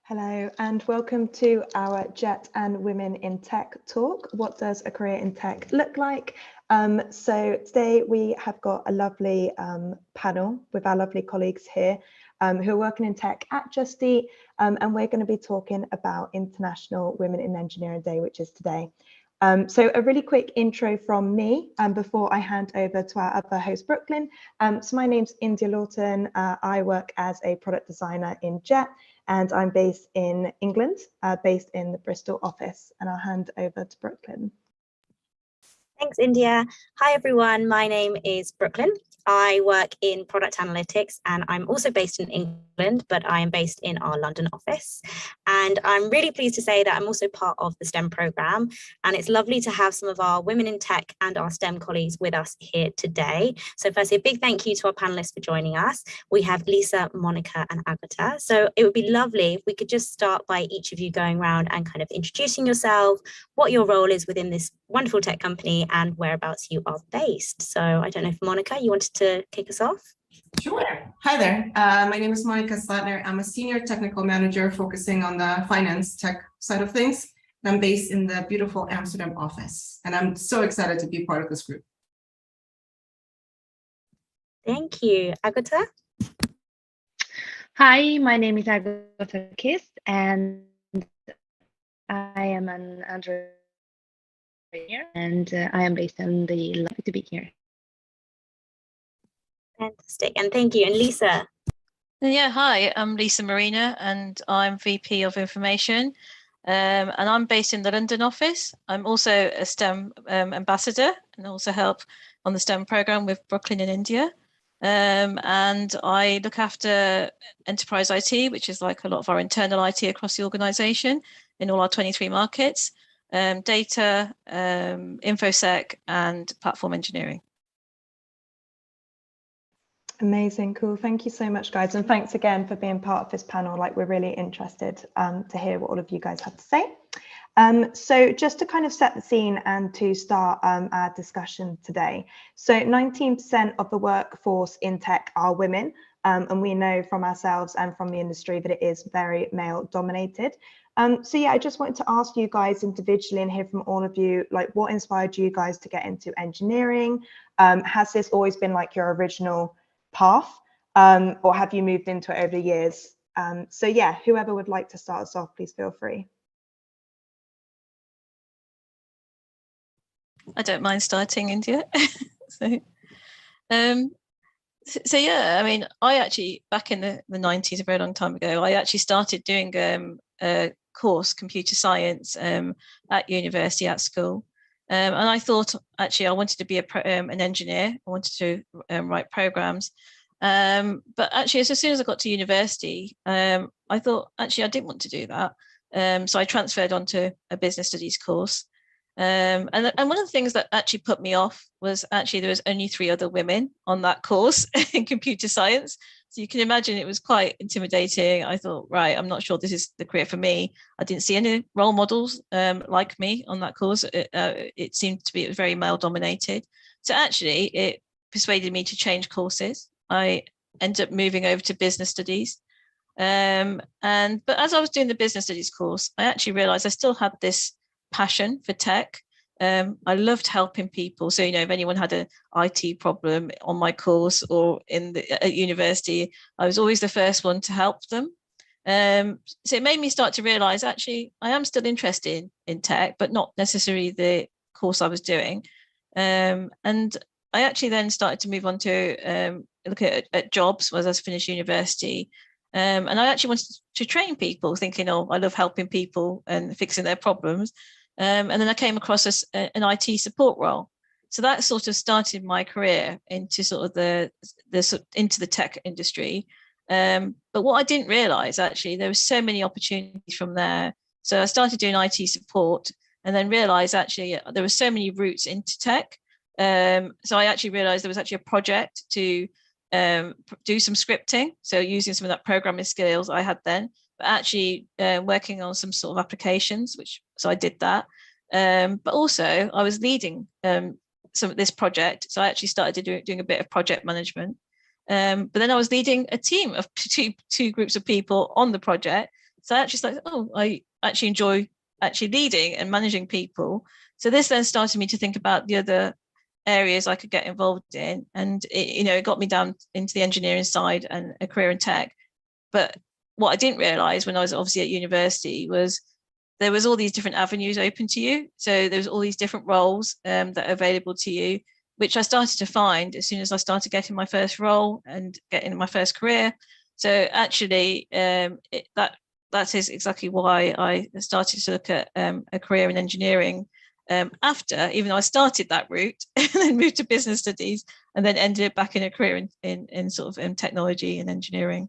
Hello and welcome to our Jet and Women in Tech talk. What does a career in tech look like? So today we have got a lovely panel with our lovely colleagues here who are working in tech at Just Eat, and we're going to be talking about International Women in Engineering Day, which is today. So a really quick intro from me before I hand over to our other host, Brooklyn. So my name's India Lawton. I work as a product designer in Jet, and I'm based in England, based in the Bristol office. And I'll hand over to Brooklyn. Thanks, India. Hi, everyone. My name is Brooklyn. I work in product analytics and I'm also based in England, but I am based in our London office. And I'm really pleased to say that I'm also part of the STEM program. And it's lovely to have some of our women in tech and our STEM colleagues with us here today. So firstly, a big thank you to our panelists for joining us. We have Lisa, Monica and Agota. So it would be lovely if we could just start by each of you going around and kind of introducing yourself, what your role is within this wonderful tech company and whereabouts you are based. So I don't know if Monica, you wanted to kick us off? Sure. Hi there. My name is Monica Slattner. I'm a senior technical manager focusing on the finance tech side of things. I'm based in the beautiful Amsterdam office, and I'm so excited to be part of this group. Thank you. Agota? Hi, my name is Agota Kiss, and I am an Android engineer, and I am based in the Lucky to be here. Fantastic, and thank you. And Lisa? Yeah, hi, I'm Lisa Marena, and I'm VP of Information, and I'm based in the London office. I'm also a STEM ambassador and also help on the STEM program with Brooklyn in India. And I look after enterprise IT, which is like a lot of our internal IT across the organization in all our 23 markets, data, InfoSec, and platform engineering. Amazing, cool. Thank you so much, guys. And thanks again for being part of this panel. Like, we're really interested to hear what all of you guys have to say. So just to kind of set the scene and to start our discussion today. So 19% of the workforce in tech are women. And we know from ourselves and from the industry that it is very male dominated. So yeah, I just wanted to ask you guys individually and hear from all of you, like, what inspired you guys to get into engineering? Has this always been like your original path, or have you moved into it over the years? So yeah, whoever would like to start us off, please feel free. I don't mind starting, India. So yeah, I mean, I actually, back in the 90s, a very long time ago, I actually started doing a course, computer science, at university, at school. And I thought, actually, I wanted to be an engineer. I wanted to write programs. But actually, as soon as I got to university, I thought, actually, I didn't want to do that. So I transferred onto a business studies course. And one of the things that actually put me off was actually there was only 3 other women on that course in computer science. So you can imagine it was quite intimidating. I thought, right, I'm not sure this is the career for me. I didn't see any role models like me on that course. It seemed to be very male dominated. So actually it persuaded me to change courses. I ended up moving over to business studies. But as I was doing the business studies course, I actually realized I still had this passion for tech. I loved helping people. So, you know, if anyone had an IT problem on my course or at university, I was always the first one to help them. So it made me start to realize, actually, I am still interested in tech, but not necessarily the course I was doing. And I actually then started to move on to look at jobs as I finished university. And I actually wanted to train people, thinking, oh, I love helping people and fixing their problems. And then I came across an IT support role. So that sort of started my career into sort of into the tech industry. But what I didn't realize, actually, there were so many opportunities from there. So I started doing IT support and then realized, actually, there were so many routes into tech. So I actually realized there was actually a project to do some scripting. So using some of that programming skills I had then, but actually working on some sort of applications, so I did that. But also I was leading some of this project. So I actually started doing a bit of project management. But then I was leading a team of two groups of people on the project. So I actually started, I actually enjoy actually leading and managing people. So this then started me to think about the other areas I could get involved in. And it got me down into the engineering side and a career in tech. But what I didn't realize when I was obviously at university was there was all these different avenues open to you. So there was all these different roles that are available to you, which I started to find as soon as I started getting my first role and getting my first career. So actually, that is exactly why I started to look at a career in engineering after, even though I started that route and then moved to business studies and then ended up back in a career in sort of technology and engineering.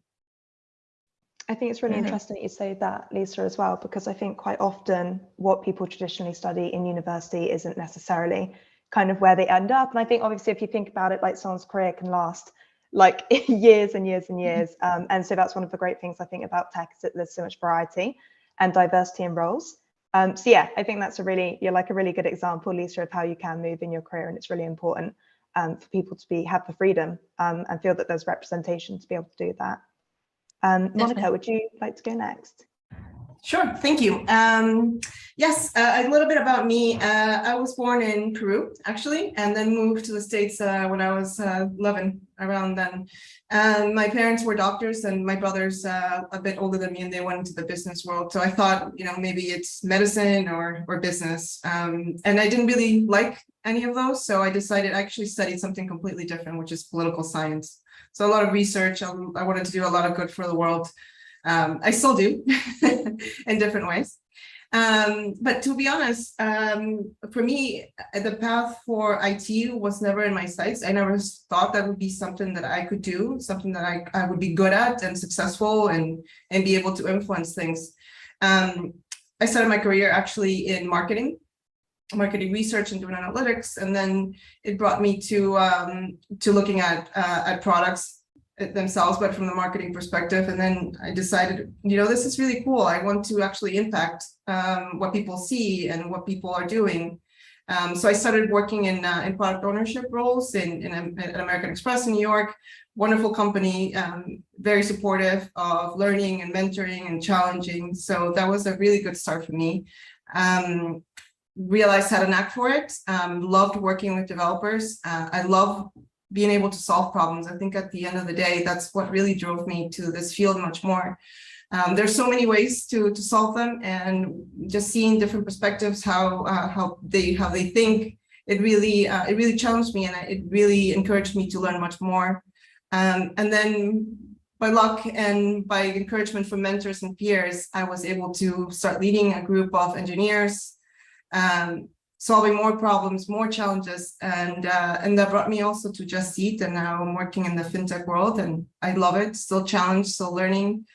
I think it's really interesting that you say that, Lisa, as well, because I think quite often what people traditionally study in university isn't necessarily kind of where they end up. And I think obviously if you think about it, like someone's career can last like years and years and years. And so that's one of the great things I think about tech is that there's so much variety and diversity in roles. So yeah, I think that's you're like a really good example, Lisa, of how you can move in your career. And it's really important for people to have the freedom and feel that there's representation to be able to do that. Monica, would you like to go next? Sure, thank you. Yes, a little bit about me. I was born in Peru, actually, and then moved to the States when I was 11, around then. My parents were doctors, and my brother's a bit older than me, and they went into the business world. So I thought, maybe it's medicine or business. And I didn't really like any of those, so I decided I actually studied something completely different, which is political science. So a lot of research. I wanted to do a lot of good for the world. I still do in different ways. But to be honest, for me, the path for IT was never in my sights. I never thought that would be something that I could do, something that I would be good at and successful and be able to influence things. I started my career actually in marketing research and doing analytics, and then it brought me to looking at products themselves, but from the marketing perspective. And then I decided, this is really cool. I want to actually impact what people see and what people are doing. So I started working in product ownership roles at American Express in New York. Wonderful company, very supportive of learning and mentoring and challenging. So that was a really good start for me. Realized I had a knack for it. Loved working with developers. I love being able to solve problems. I think at the end of the day, that's what really drove me to this field much more. There's so many ways to solve them, and just seeing different perspectives, how they think, it really challenged me, and it really encouraged me to learn much more. And then by luck and by encouragement from mentors and peers, I was able to start leading a group of engineers, solving more problems, more challenges, and that brought me also to Just Eat, and now I'm working in the fintech world, and I love it. Still challenged, still learning.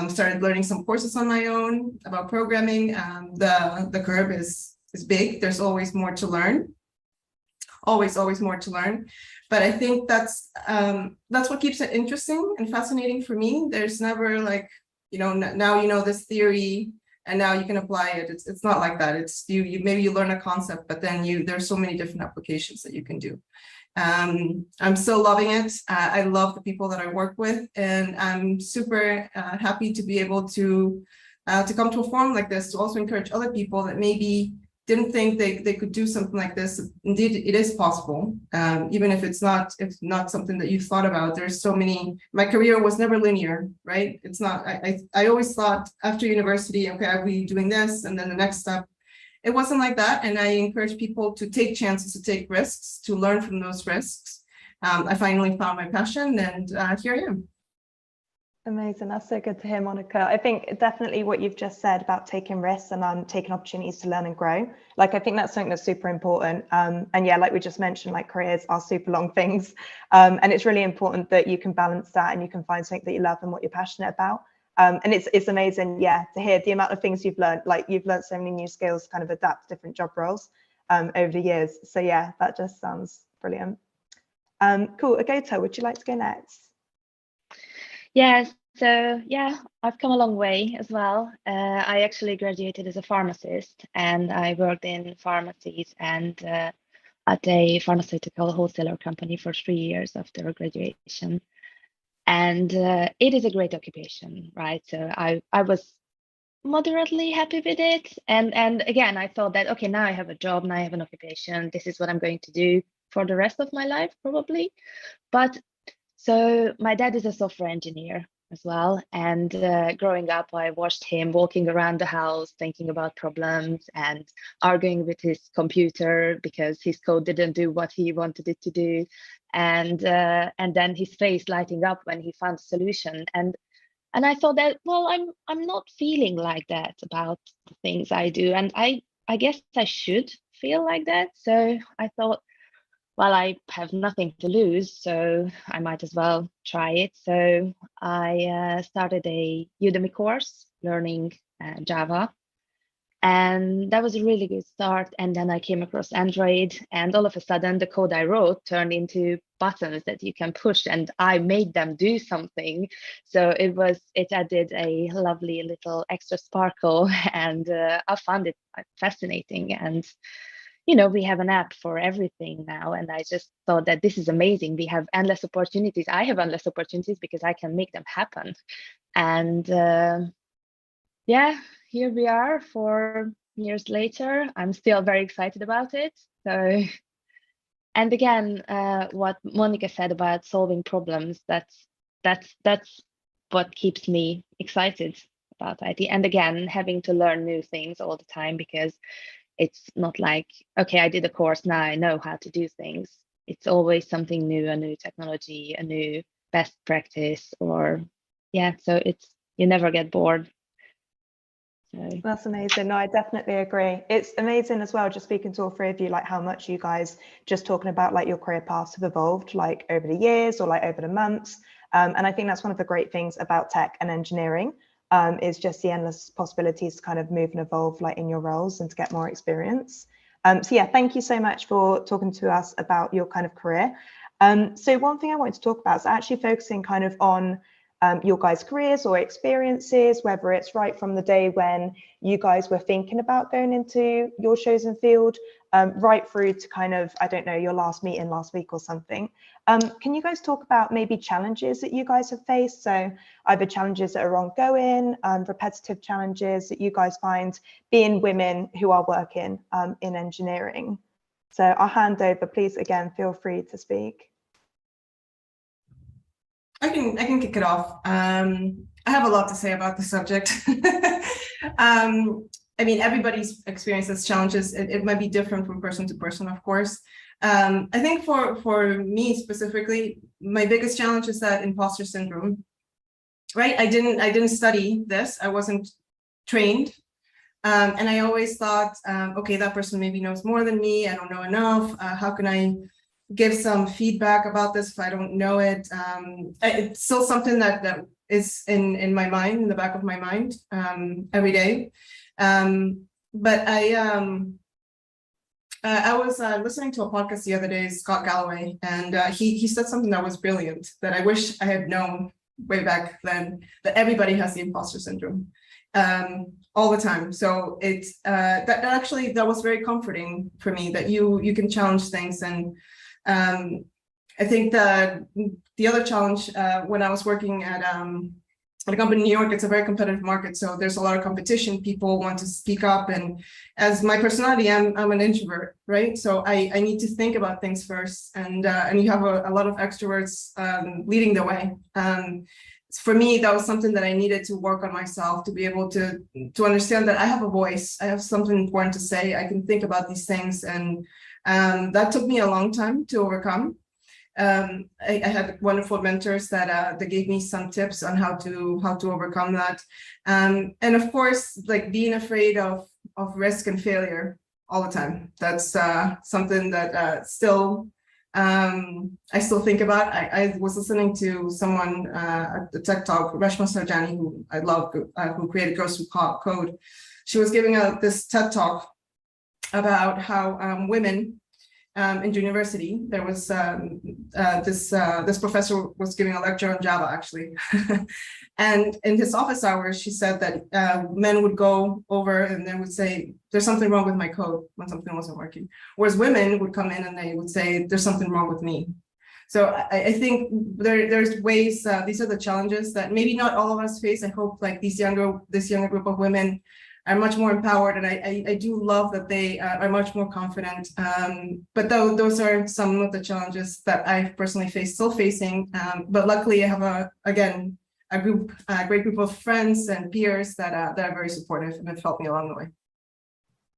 Started learning some courses on my own about programming. The curve is big. There's always more to learn. Always more to learn. But I think that's what keeps it interesting and fascinating for me. There's never like, now you know this theory, and now you can apply it. It's not like that. It's you maybe you learn a concept, but then there's so many different applications that you can do. I'm still loving it. I love the people that I work with, and I'm super happy to be able to come to a forum like this to also encourage other people that maybe didn't think they could do something like this. Indeed, it is possible, even if it's not something that you've thought about. There's so many. My career was never linear, right? It's not. I always thought after university, okay, I'll be doing this, and then the next step. It wasn't like that, and I encourage people to take chances, to take risks, to learn from those risks. I finally found my passion, and here I am. Amazing. That's so good to hear, Monica. I think definitely what you've just said about taking risks and taking opportunities to learn and grow. Like, I think that's something that's super important. And yeah, like we just mentioned, like careers are super long things. And it's really important that you can balance that and you can find something that you love and what you're passionate about. And it's amazing, yeah, to hear the amount of things you've learned. Like, you've learned so many new skills to kind of adapt to different job roles over the years. So yeah, that just sounds brilliant. Cool. Agota, would you like to go next? Yes, so yeah, I've come a long way as well. I actually graduated as a pharmacist, and I worked in pharmacies and at a pharmaceutical wholesaler company for 3 years after graduation. And it is a great occupation, right? So I was moderately happy with it. And again, I thought that, okay, now I have a job, now I have an occupation. This is what I'm going to do for the rest of my life, probably. But so my dad is a software engineer as well. And growing up, I watched him walking around the house, thinking about problems and arguing with his computer because his code didn't do what he wanted it to do. And then his face lighting up when he found a solution. And I thought that, well, I'm not feeling like that about the things I do. And I guess I should feel like that. So I thought, well, I have nothing to lose, so I might as well try it. So I started a Udemy course learning Java. And that was a really good start. And then I came across Android, and all of a sudden the code I wrote turned into buttons that you can push, and I made them do something. So it added a lovely little extra sparkle, and I found it fascinating. And we have an app for everything now, and I just thought that this is amazing. We have endless opportunities. I have endless opportunities because I can make them happen. And yeah, here we are 4 years later. I'm still very excited about it. So, and again, what Monica said about solving problems, that's what keeps me excited about IT. And again, having to learn new things all the time, because it's not like, okay, I did a course, now I know how to do things. It's always something new, a new technology, a new best practice, or so you never get bored. So. That's amazing. No, I definitely agree. It's amazing as well, just speaking to all three of you, like how much you guys just talking about like your career paths have evolved like over the years or like over the months. And I think that's one of the great things about tech and engineering, is just the endless possibilities to kind of move and evolve like in your roles and to get more experience. So yeah, thank you so much for talking to us about your kind of career. So one thing I wanted to talk about is actually focusing kind of on your guys' careers or experiences, whether it's right from the day when you guys were thinking about going into your chosen field, right through to kind of, I don't know, your last meeting last week or something. Can you guys talk about maybe challenges that you guys have faced? So either challenges that are ongoing, repetitive challenges that you guys find being women who are working in engineering. So I'll hand over, please, again, feel free to speak. I can kick it off. I have a lot to say about the subject. I mean, everybody's experiences challenges. It might be different from person to person, of course. I think for me specifically, my biggest challenge is that imposter syndrome. Right? I didn't study this. I wasn't trained, and I always thought, okay, that person maybe knows more than me. I don't know enough. How can I give some feedback about this if I don't know it? It's still something that is in my mind, in the back of my mind, every day. But I was listening to a podcast the other day, Scott Galloway, and he said something that was brilliant that I wish I had known way back then, that everybody has the imposter syndrome all the time. So it's that was very comforting for me, that you can challenge things. And I think that the other challenge, when I was working at a company in New York, it's a very competitive market. So there's a lot of competition. People want to speak up. And as my personality, I'm an introvert, right? So I need to think about things first. And you have a lot of extroverts leading the way. For me, that was something that I needed to work on myself, to be able to understand that I have a voice. I have something important to say. I can think about these things. And that took me a long time to overcome. I had wonderful mentors that gave me some tips on how to overcome that. And of course, like being afraid of risk and failure all the time. That's something that I still think about. I was listening to someone at the Tech Talk, Reshma Sarjani, who I love, who created Ghost Who Code. She was giving out this TED Talk about how women in university, there was this professor was giving a lecture on Java, actually. And in his office hours, she said that men would go over and they would say, there's something wrong with my code, when something wasn't working. Whereas women would come in and they would say, there's something wrong with me. So I think there's ways, these are the challenges that maybe not all of us face. I hope like this younger group of women are much more empowered, and I do love that they are much more confident. But those are some of the challenges that I've personally faced, still facing. But luckily I have a great group of friends and peers that are very supportive and have helped me along the way.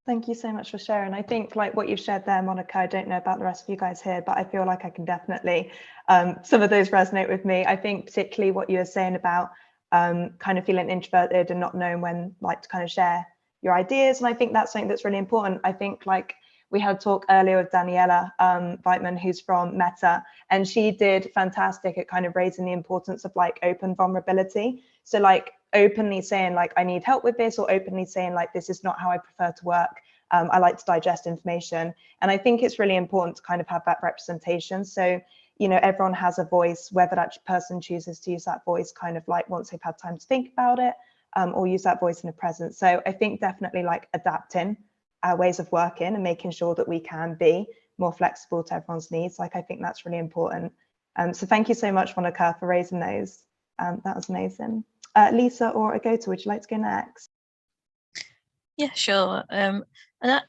Thank you so much for sharing. I think like what you've shared there, Monica, I don't know about the rest of you guys here, but I feel like I can definitely, some of those resonate with me. I think particularly what you were saying about kind of feeling introverted and not knowing when like to kind of share your ideas. And I think that's something that's really important. I think like we had a talk earlier with Daniela Weitman, who's from Meta, and she did fantastic at kind of raising the importance of like open vulnerability. So like openly saying like, I need help with this, or openly saying like, this is not how I prefer to work. I like to digest information. And I think it's really important to kind of have that representation. So, you know, everyone has a voice, whether that person chooses to use that voice kind of like once they've had time to think about it, or use that voice in the present. So I think definitely like adapting our ways of working and making sure that we can be more flexible to everyone's needs. Like, I think that's really important. So thank you so much, Monica, for raising those. That was amazing. Lisa or Agota, would you like to go next? Yeah, sure. And I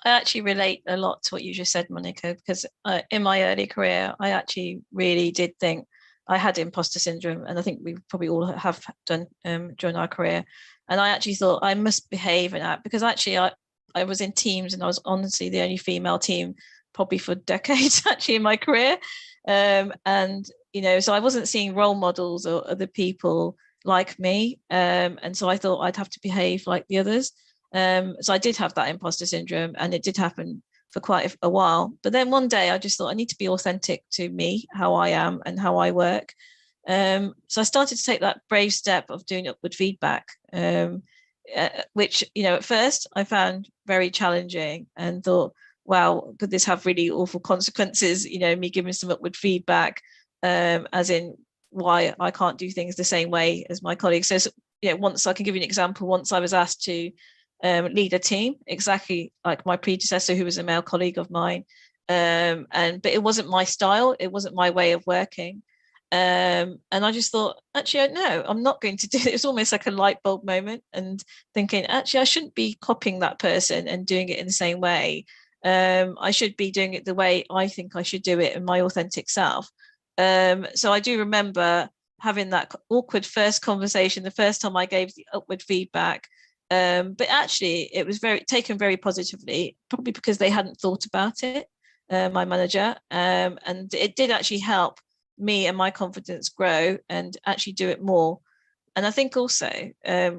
actually relate a lot to what you just said, Monica, because in my early career, I actually really did think I had imposter syndrome, and I think we probably all have done during our career. And I actually thought I must behave and act, because actually I was in teams, and I was honestly the only female team probably for decades actually in my career. And, you know, so I wasn't seeing role models or other people like me. And so I thought I'd have to behave like the others. So I did have that imposter syndrome, and it did happen for quite a while. But then one day I just thought I need to be authentic to me, how I am and how I work. So I started to take that brave step of doing upward feedback, which, you know, at first I found very challenging and thought, wow, could this have really awful consequences? You know, me giving some upward feedback, as in why I can't do things the same way as my colleagues. So, you know, once I can give you an example, once I was asked to lead a team exactly like my predecessor, who was a male colleague of mine, but it wasn't my style, it wasn't my way of working, and I just thought, actually no, I'm not going to do it. It was almost like a light bulb moment, and thinking, actually I shouldn't be copying that person and doing it in the same way. I should be doing it the way I think I should do it in my authentic self. So I do remember having that awkward first conversation the first time I gave the upward feedback. But actually it was taken very positively, probably because they hadn't thought about it, my manager, and it did actually help me and my confidence grow and actually do it more. And I think also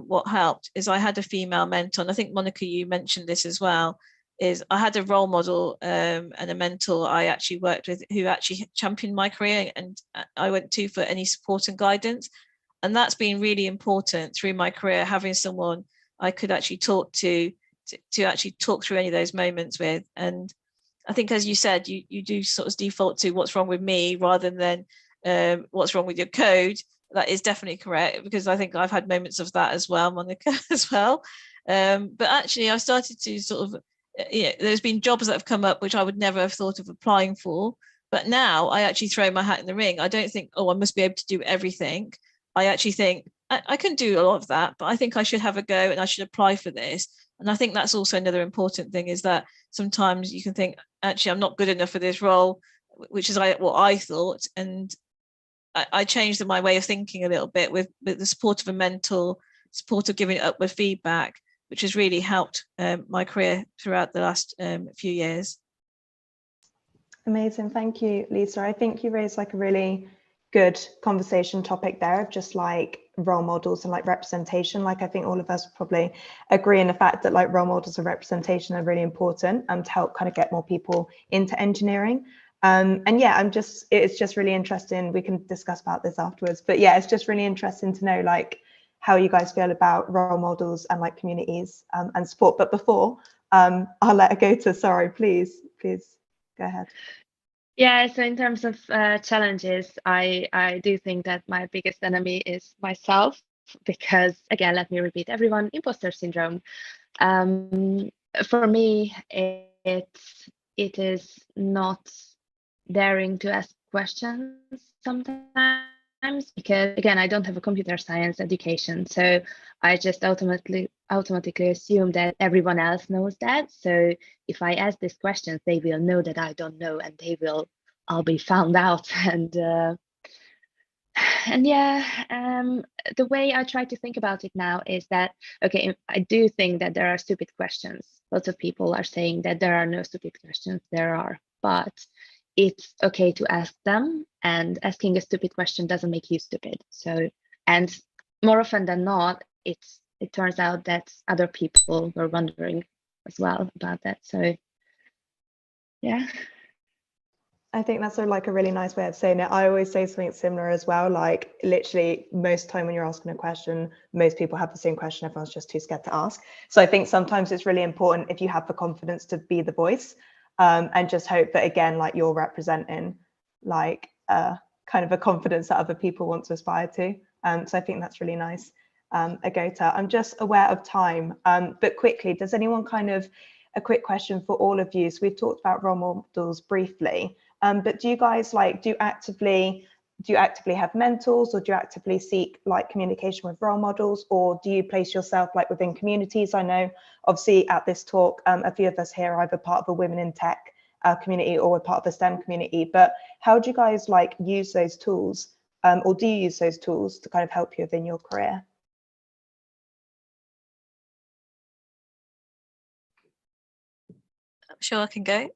what helped is I had a female mentor, and I think, Monica, you mentioned this as well, is I had a role model and a mentor I actually worked with who actually championed my career, and I went to for any support and guidance. And that's been really important through my career, having someone I could actually talk to actually talk through any of those moments with. And I think, as you said, you do sort of default to what's wrong with me rather than what's wrong with your code. That is definitely correct, because I think I've had moments of that as well, Monica, as well. But actually, I started to sort of, there's been jobs that have come up which I would never have thought of applying for. But now I actually throw my hat in the ring. I don't think, oh, I must be able to do everything. I actually think I can do a lot of that, but I think I should have a go and I should apply for this. And I think that's also another important thing, is that sometimes you can think, actually, I'm not good enough for this role, which is what I thought. And I changed my way of thinking a little bit with the support of a mentor, support of giving upward feedback, which has really helped my career throughout the last few years. Amazing. Thank you, Lisa. I think you raised like a really good conversation topic there of just like role models and like representation. Like, I think all of us probably agree in the fact that like role models and representation are really important to help kind of get more people into engineering. And yeah, it's just really interesting. We can discuss about this afterwards, but yeah, it's just really interesting to know like how you guys feel about role models and like communities and support. But before I'll let Agota, sorry, please go ahead. Yeah, so in terms of challenges, I do think that my biggest enemy is myself, because again, let me repeat, everyone, imposter syndrome. For me, it is not daring to questions sometimes, because again, I don't have a computer science education, so I just automatically assume that everyone else knows that. So if I ask these questions, they will know that I don't know, and I'll be found out. And yeah, the way I try to think about it now is that, okay, I do think that there are stupid questions. Lots of people are saying that there are no stupid questions. There are, but it's okay to ask them, and asking a stupid question doesn't make you stupid. So, and more often than not, it turns out that other people were wondering as well about that. So yeah. I think that's like a really nice way of saying it. I always say something similar as well. Like literally most time when you're asking a question, most people have the same question. Everyone's just too scared to ask. So I think sometimes it's really important if you have the confidence to be the voice, and just hope that, again, like you're representing like kind of a confidence that other people want to aspire to. So I think that's really nice. Agota, I'm just aware of time, but quickly, does anyone kind of, a quick question for all of you. So we've talked about role models briefly. But do you guys do you actively have mentors, or do you actively seek like communication with role models, or do you place yourself like within communities? I know obviously at this talk, a few of us here are either part of a women in tech community or we're part of the STEM community, but how do you guys like use those tools, or do you use those tools to kind of help you within your career? Sure, I can go.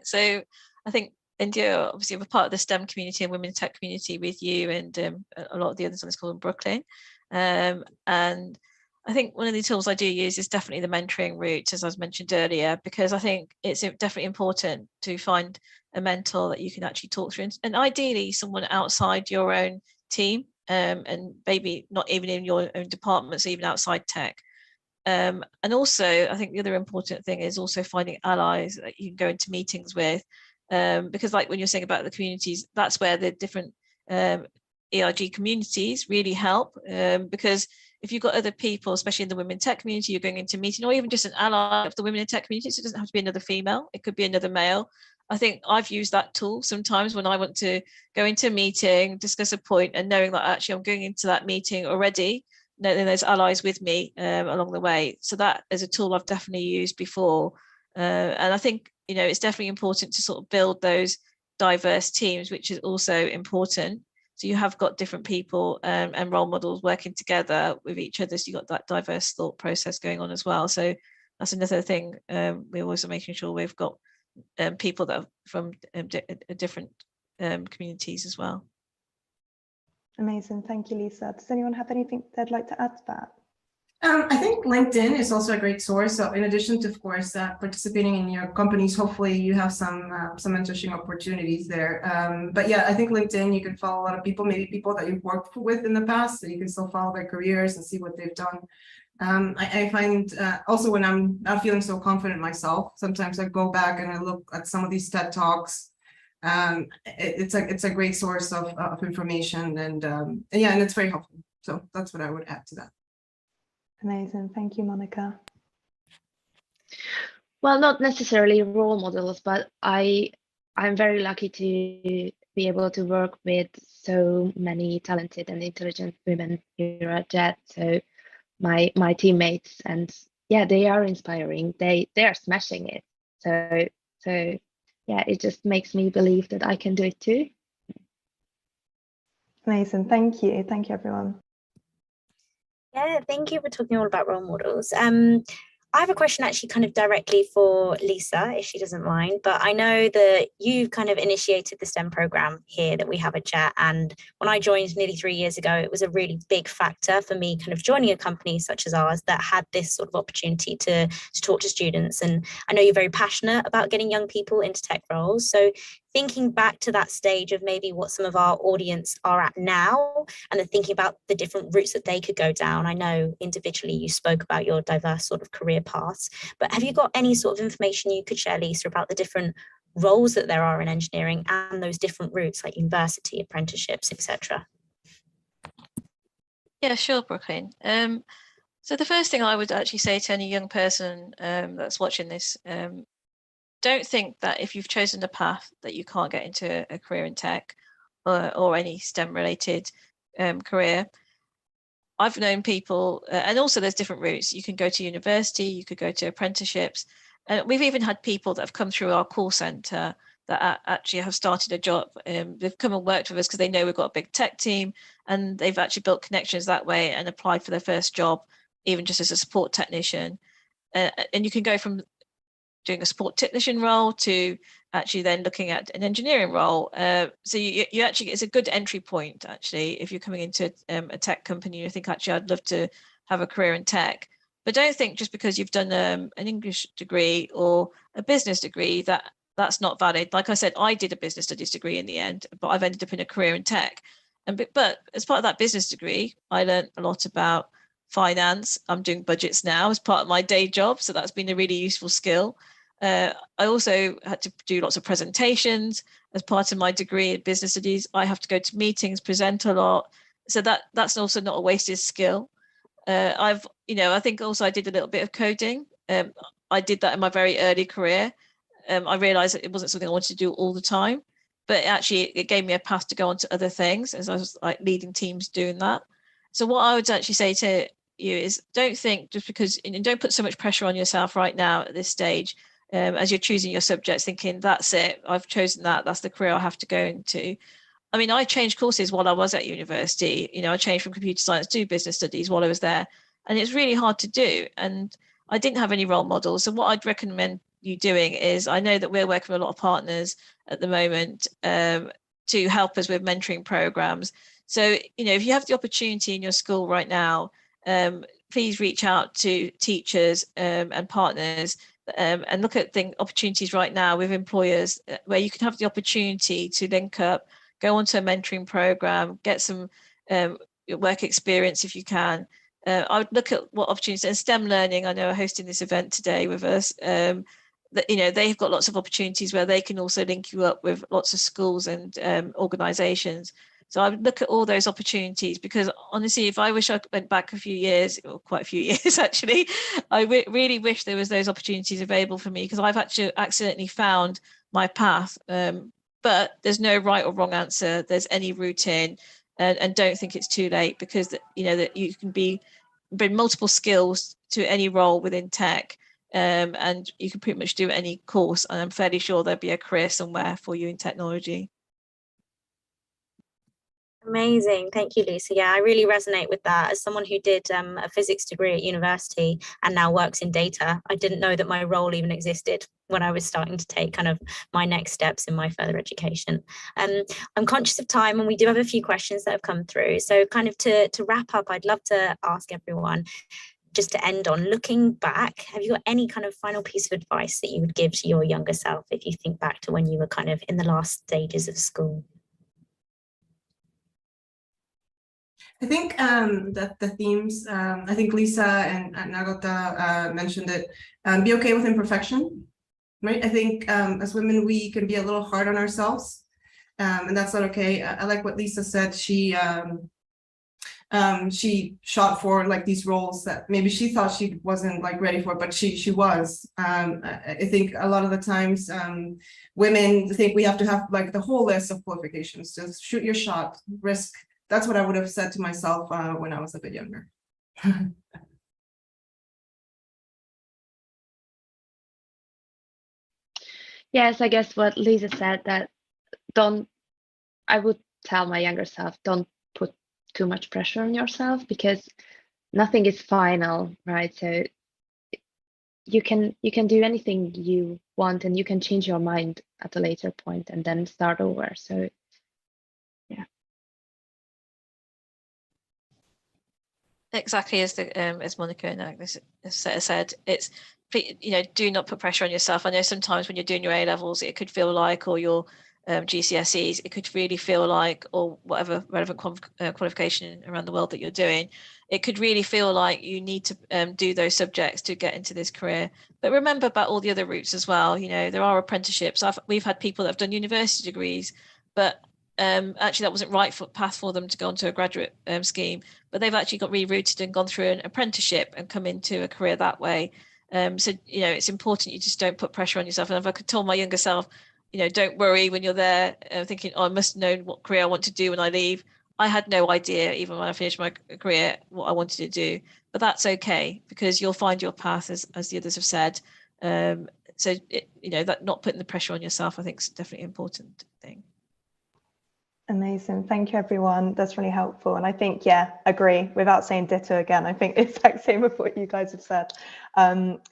So I think India, obviously, we're part of the STEM community and women in tech community with you and a lot of the others on this call in Brooklyn. And I think one of the tools I do use is definitely the mentoring route, as I was mentioned earlier, because I think it's definitely important to find a mentor that you can actually talk through, and ideally someone outside your own team, and maybe not even in your own departments, even outside tech. And also, I think the other important thing is also finding allies that you can go into meetings with, because like when you're saying about the communities, that's where the different ERG communities really help, because if you've got other people, especially in the women tech community, you're going into a meeting, or even just an ally of the women in tech community, so it doesn't have to be another female, it could be another male. I think I've used that tool sometimes when I want to go into a meeting, discuss a point, and knowing that actually I'm going into that meeting already, then there's allies with me along the way. So that is a tool I've definitely used before. And I think, it's definitely important to sort of build those diverse teams, which is also important. So you have got different people and role models working together with each other. So you've got that diverse thought process going on as well. So that's another thing. We're also making sure we've got people that are from different communities as well. Amazing. Thank you, Lisa. Does anyone have anything they'd like to add to that? I think LinkedIn is also a great source. So in addition to, of course, participating in your companies, hopefully you have some mentorship opportunities there. But yeah, I think LinkedIn, you can follow a lot of people, maybe people that you've worked with in the past, so you can still follow their careers and see what they've done. I find also when I'm not feeling so confident myself, sometimes I go back and I look at some of these TED Talks. It's a great source of information, and yeah, and it's very helpful. So that's what I would add to that. Amazing. Thank you, Monica. Well, not necessarily role models, but I'm very lucky to be able to work with so many talented and intelligent women here at JET. So my teammates, and yeah, they are inspiring. They are smashing it. So yeah, it just makes me believe that I can do it too. Amazing. Thank you. Thank you, everyone. Yeah, thank you for talking all about role models. I have a question actually kind of directly for Lisa, if she doesn't mind, but I know that you've kind of initiated the STEM program here that we have at JET. And when I joined nearly 3 years ago, it was a really big factor for me kind of joining a company such as ours that had this sort of opportunity to talk to students. And I know you're very passionate about getting young people into tech roles. So thinking back to that stage of maybe what some of our audience are at now, and then thinking about the different routes that they could go down. I know individually you spoke about your diverse sort of career paths, but have you got any sort of information you could share, Lisa, about the different roles that there are in engineering and those different routes like university, apprenticeships, etc.? Yeah, sure, Brooklyn. So the first thing I would actually say to any young person that's watching this, don't think that if you've chosen a path that you can't get into a career in tech. or any STEM related career. I've known people, and also there's different routes. You can go to university, you could go to apprenticeships. And we've even had people that have come through our call centre that actually have started a job. They've come and worked with us because they know we've got a big tech team, and they've actually built connections that way and applied for their first job, even just as a support technician. And you can go from doing a support technician role to actually then looking at an engineering role. So you actually, it's a good entry point, actually, if you're coming into a tech company, you think, actually, I'd love to have a career in tech. But don't think just because you've done an English degree or a business degree that's not valid. Like I said, I did a business studies degree in the end, but I've ended up in a career in tech. But as part of that business degree, I learned a lot about finance. I'm doing budgets now as part of my day job, so that's been a really useful skill. I also had to do lots of presentations as part of my degree in business studies. I have to go to meetings, present a lot, so that's also not a wasted skill. I think also I did a little bit of coding. I did that in my very early career. I realized that it wasn't something I wanted to do all the time, but actually it gave me a path to go on to other things as I was like leading teams doing that. So what I would actually say to you is, don't think just because, and don't put so much pressure on yourself right now at this stage, as you're choosing your subjects, thinking that's it, I've chosen that's the career I have to go into. I mean, I changed courses while I was at university. I changed from computer science to business studies while I was there, and it's really hard to do. And I didn't have any role models. So what I'd recommend you doing is, I know that we're working with a lot of partners at the moment to help us with mentoring programs. So, if you have the opportunity in your school right now, please reach out to teachers and partners and look at opportunities right now with employers where you can have the opportunity to link up, go onto a mentoring program, get some work experience if you can. I would look at what opportunities, and STEM Learning, I know, are hosting this event today with us. They've got lots of opportunities where they can also link you up with lots of schools and organizations. So I would look at all those opportunities, because honestly, if I wish I went back a few years, or quite a few years actually, I really wish there was those opportunities available for me, because I've actually accidentally found my path. But there's no right or wrong answer. There's any route in, and don't think it's too late, because that you can bring multiple skills to any role within tech, and you can pretty much do any course, and I'm fairly sure there'll be a career somewhere for you in technology. Amazing. Thank you, Lisa. Yeah, I really resonate with that. As someone who did a physics degree at university and now works in data, I didn't know that my role even existed when I was starting to take kind of my next steps in my further education. I'm conscious of time, and we do have a few questions that have come through. So kind of to wrap up, I'd love to ask everyone, just to end on, looking back, have you got any kind of final piece of advice that you would give to your younger self if you think back to when you were kind of in the last stages of school? I think that the themes, I think Lisa and Agota mentioned it, be okay with imperfection, right? I think as women, we can be a little hard on ourselves, and that's not okay. I like what Lisa said. She shot for like these roles that maybe she thought she wasn't like ready for, but she was. I think a lot of the times women think we have to have like the whole list of qualifications. Just shoot your shot, risk. That's what I would have said to myself when I was a bit younger. Yes, I guess what Lisa said, that I would tell my younger self, don't put too much pressure on yourself, because nothing is final, right? So you can do anything you want, and you can change your mind at a later point and then start over. So yeah. Exactly as Monica and Agnes said, it's, do not put pressure on yourself. I know sometimes when you're doing your A levels, it could feel like, or your GCSEs, it could really feel like, or whatever relevant qualification around the world that you're doing, it could really feel like you need to do those subjects to get into this career. But remember about all the other routes as well. There are apprenticeships. We've had people that have done university degrees, but actually that wasn't right path for them to go onto a graduate scheme, but they've actually got rerouted and gone through an apprenticeship and come into a career that way. So it's important you just don't put pressure on yourself. And if I could tell my younger self, don't worry when you're there thinking, oh, I must know what career I want to do when I leave. I had no idea, even when I finished my career, what I wanted to do. But that's okay, because you'll find your path, as the others have said. So, that not putting the pressure on yourself, I think, is definitely an important thing. Amazing. Thank you, everyone. That's really helpful. And I think, yeah, agree. Without saying ditto again, I think the exact same with what you guys have said.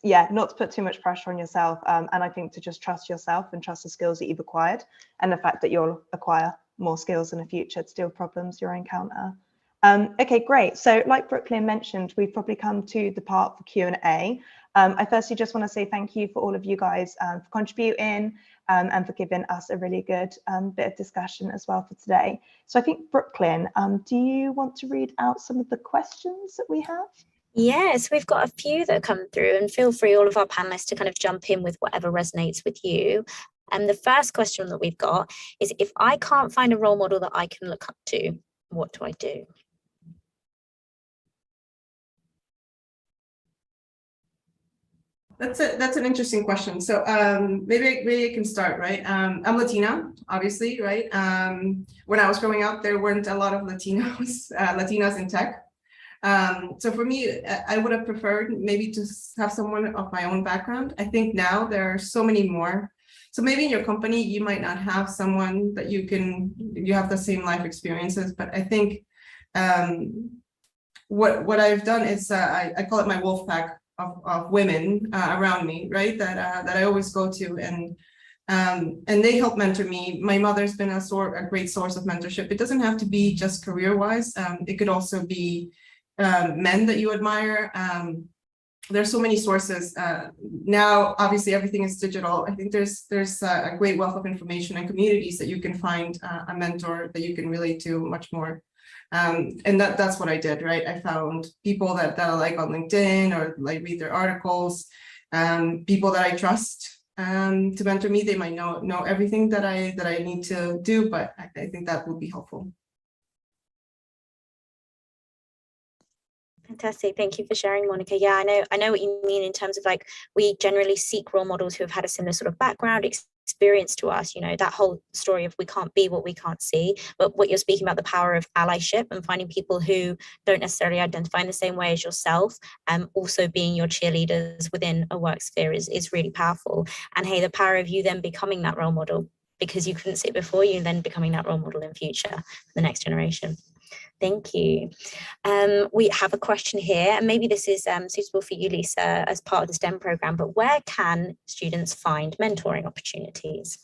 Yeah, not to put too much pressure on yourself. And I think to just trust yourself and trust the skills that you've acquired, and the fact that you'll acquire more skills in the future to deal with problems you'll encounter. Okay, great. So like Brooklyn mentioned, we've probably come to the part for Q&A. I firstly just want to say thank you for all of you guys for contributing and for giving us a really good bit of discussion as well for today. So I think, Brooklyn, do you want to read out some of the questions that we have? Yes, we've got a few that come through, and feel free, all of our panelists, to kind of jump in with whatever resonates with you. And the first question that we've got is, if I can't find a role model that I can look up to, what do I do? That's an interesting question. So maybe I can start, right? I'm Latina, obviously, right? When I was growing up, there weren't a lot of Latinas in tech. So for me, I would have preferred maybe to have someone of my own background. I think now there are so many more. So maybe in your company, you might not have someone that you have the same life experiences, but I think what I've done is I call it my wolf pack of women around me, right? That I always go to, and they help mentor me. My mother's been a great source of mentorship. It doesn't have to be just career-wise. It could also be men that you admire. There's so many sources. Now, obviously, everything is digital. I think there's a great wealth of information and communities that you can find a mentor that you can relate to much more. And that's what I did, right? I found people that I like on LinkedIn, or like read their articles, people that I trust to mentor me. They might know everything that I need to do, but I think that will be helpful. Fantastic. Thank you for sharing, Monica. Yeah, I know what you mean in terms of, like, we generally seek role models who have had a similar sort of background, experience to us, that whole story of we can't be what we can't see. But what you're speaking about, the power of allyship and finding people who don't necessarily identify in the same way as yourself, also being your cheerleaders within a work sphere is really powerful. And hey, the power of you then becoming that role model because you couldn't see it before, you then becoming that role model in future for the next generation. Thank you. We have a question here, and maybe this is suitable for you, Lisa, as part of the STEM program, but where can students find mentoring opportunities?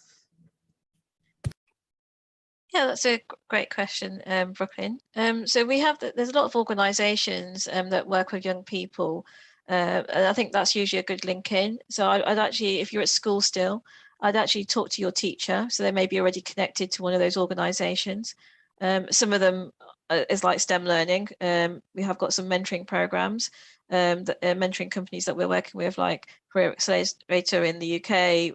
Yeah, that's a great question, Brooklyn. So there's a lot of organisations that work with young people, and I think that's usually a good link in. So I'd actually, if you're at school still, I'd actually talk to your teacher, so they may be already connected to one of those organisations. Some of them is like STEM learning. We have got some mentoring programs, mentoring companies that we're working with, like Career Accelerator in the UK.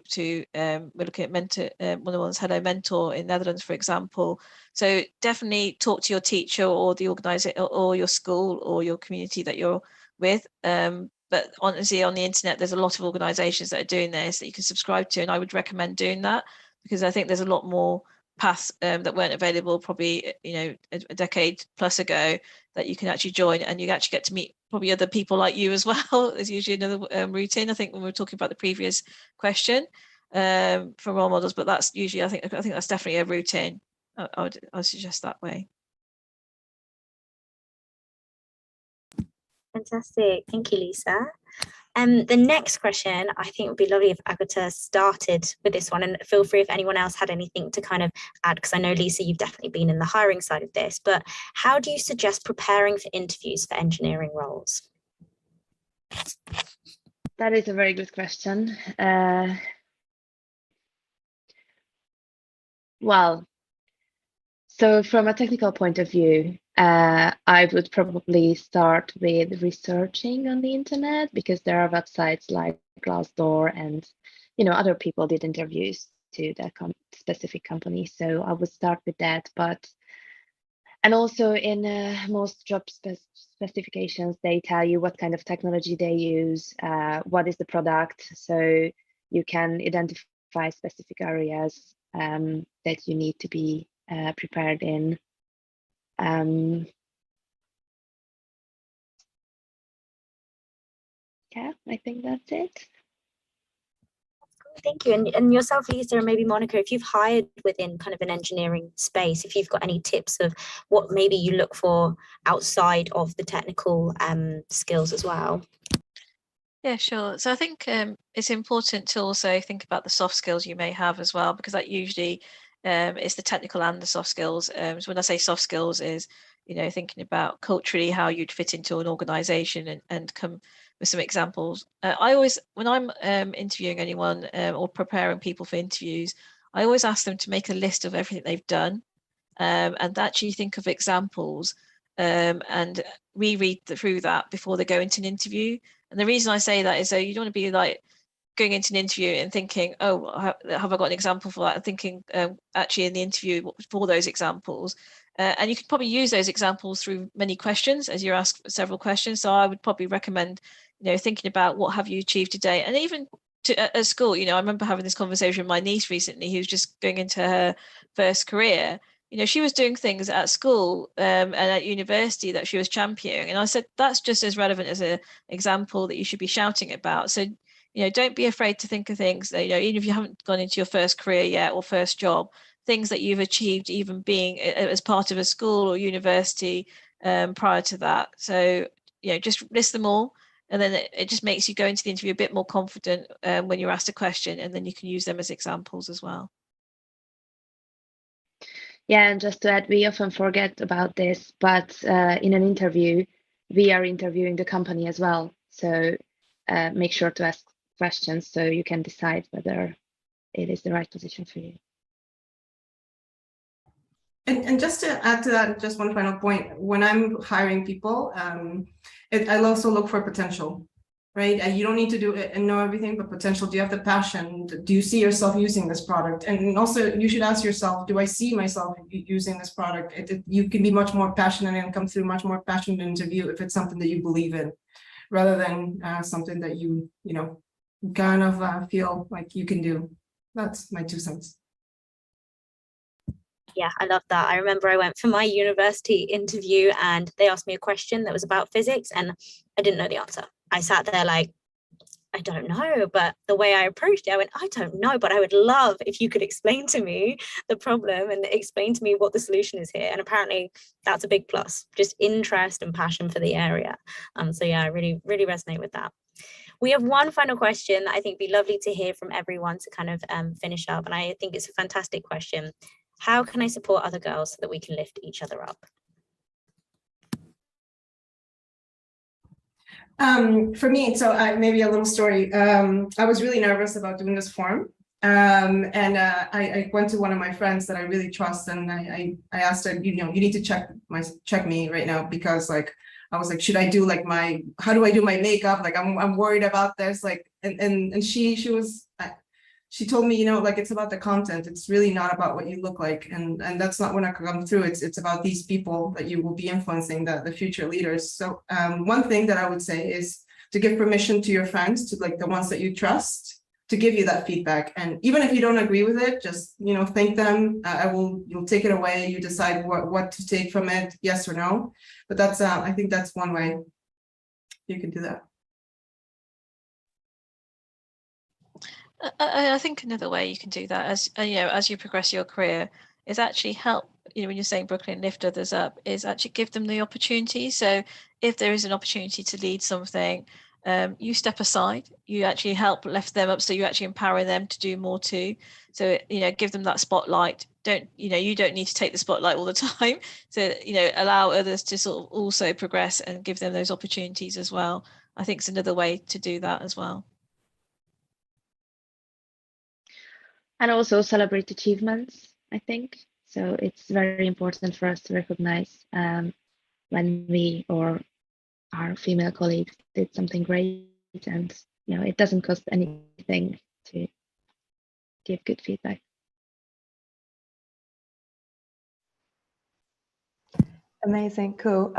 We're looking at one of the ones, Hello Mentor in Netherlands, for example. So definitely talk to your teacher or the organizer or your school or your community that you're with. But honestly, on the internet, there's a lot of organizations that are doing this that you can subscribe to, and I would recommend doing that, because I think there's a lot more paths that weren't available probably a decade plus ago that you can actually join, and you actually get to meet probably other people like you as well. There's usually another routine, I think, when we were talking about the previous question for role models, but that's usually, I think that's definitely a routine. I would suggest that way. Fantastic. Thank you, Lisa. The next question, I think it would be lovely if Agota started with this one, and feel free if anyone else had anything to kind of add, because I know, Lisa, you've definitely been in the hiring side of this, but how do you suggest preparing for interviews for engineering roles? That is a very good question. Well, so from a technical point of view, I would probably start with researching on the internet, because there are websites like Glassdoor and other people did interviews to that specific company. So I would start with that. And also in most job specifications, they tell you what kind of technology they use, what is the product, so you can identify identify specific areas that you need to be prepared in. Yeah, I think that's it. Thank you. And yourself, Lisa, and maybe Monica, if you've hired within kind of an engineering space, if you've got any tips of what maybe you look for outside of the technical skills as well. Yeah, sure. So I think it's important to also think about the soft skills you may have as well, because that usually is the technical and the soft skills. So when I say soft skills is, thinking about culturally how you'd fit into an organization and come with some examples. I always, when I'm interviewing anyone or preparing people for interviews, I always ask them to make a list of everything they've done and actually think of examples and reread through that before they go into an interview. And the reason I say that is so you don't want to be like going into an interview and thinking, oh, have I got an example for that? And thinking actually in the interview for those examples. And you could probably use those examples through many questions as you're asked several questions. So I would probably recommend, thinking about what have you achieved today. And even at school, I remember having this conversation with my niece recently who's just going into her first career. She was doing things at school and at university that she was championing. And I said, that's just as relevant as an example that you should be shouting about. So, don't be afraid to think of things that, even if you haven't gone into your first career yet or first job, things that you've achieved, even being as part of a school or university prior to that. So, just list them all. And then it just makes you go into the interview a bit more confident when you're asked a question, and then you can use them as examples as well. Yeah, and just to add, we often forget about this, but in an interview, we are interviewing the company as well. So make sure to ask questions so you can decide whether it is the right position for you. And just to add to that, just one final point, when I'm hiring people, I'll also look for potential, right? And you don't need to do it and know everything, but potential. Do you have the passion? Do you see yourself using this product? And also you should ask yourself, do I see myself using this product? You can be much more passionate and come through much more passionate interview if it's something that you believe in, rather than something that you kind of feel like you can do. That's my 2 cents. Yeah, I love that. I remember I went for my university interview and they asked me a question that was about physics and I didn't know the answer. I sat there like, I don't know, but the way I approached it, I went, I don't know, but I would love if you could explain to me the problem and explain to me what the solution is here. And apparently that's a big plus, just interest and passion for the area. So yeah, I really, really resonate with that. We have one final question that I think would be lovely to hear from everyone to kind of finish up. And I think it's a fantastic question. How can I support other girls so that we can lift each other up? For me, so maybe a little story. I was really nervous about doing this form. And I went to one of my friends that I really trust, and I asked her, you need to check me right now, because like I was like, should I do like how do I do my makeup? Like I'm worried about this. Like and she told me, like it's about the content. It's really not about what you look like, and that's not when I come through. It's about these people that you will be influencing, the future leaders. So one thing that I would say is to give permission to your friends, to like the ones that you trust, to give you that feedback. And even if you don't agree with it, just thank them. You'll take it away. You decide what to take from it, yes or no. But that's I think that's one way you can do that. I think another way you can do that, as you progress your career, is actually help. When you're saying Brooklyn, lift others up, is actually give them the opportunity. So if there is an opportunity to lead something, you step aside. You actually help lift them up. So you actually empower them to do more too. So give them that spotlight. You don't need to take the spotlight all the time. So allow others to sort of also progress and give them those opportunities as well. I think it's another way to do that as well. And also celebrate achievements, I think. So it's very important for us to recognize when we or our female colleagues did something great, and it doesn't cost anything to give good feedback. Amazing, cool.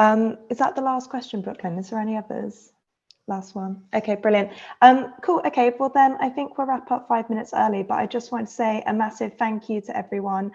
Is that the last question, Brooklyn? Is there any others? Last one. Okay, brilliant. Cool. Okay, well then I think we'll wrap up 5 minutes early, but I just want to say a massive thank you to everyone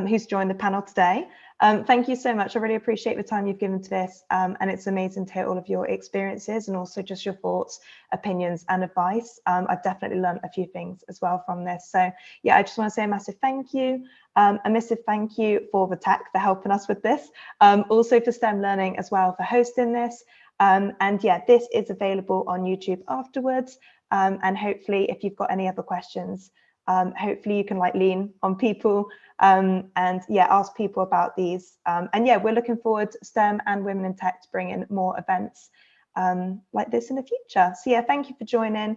who's joined the panel today. Thank you so much. I really appreciate the time you've given to this, and it's amazing to hear all of your experiences and also just your thoughts, opinions and advice. I've definitely learned a few things as well from this. So yeah, I just want to say a massive thank you. A massive thank you for the tech for helping us with this. Also for STEM Learning as well for hosting this. And yeah, this is available on YouTube afterwards. And hopefully if you've got any other questions, hopefully you can like lean on people and yeah, ask people about these. And yeah, we're looking forward to STEM and Women in Tech to bring in more events like this in the future. So yeah, thank you for joining.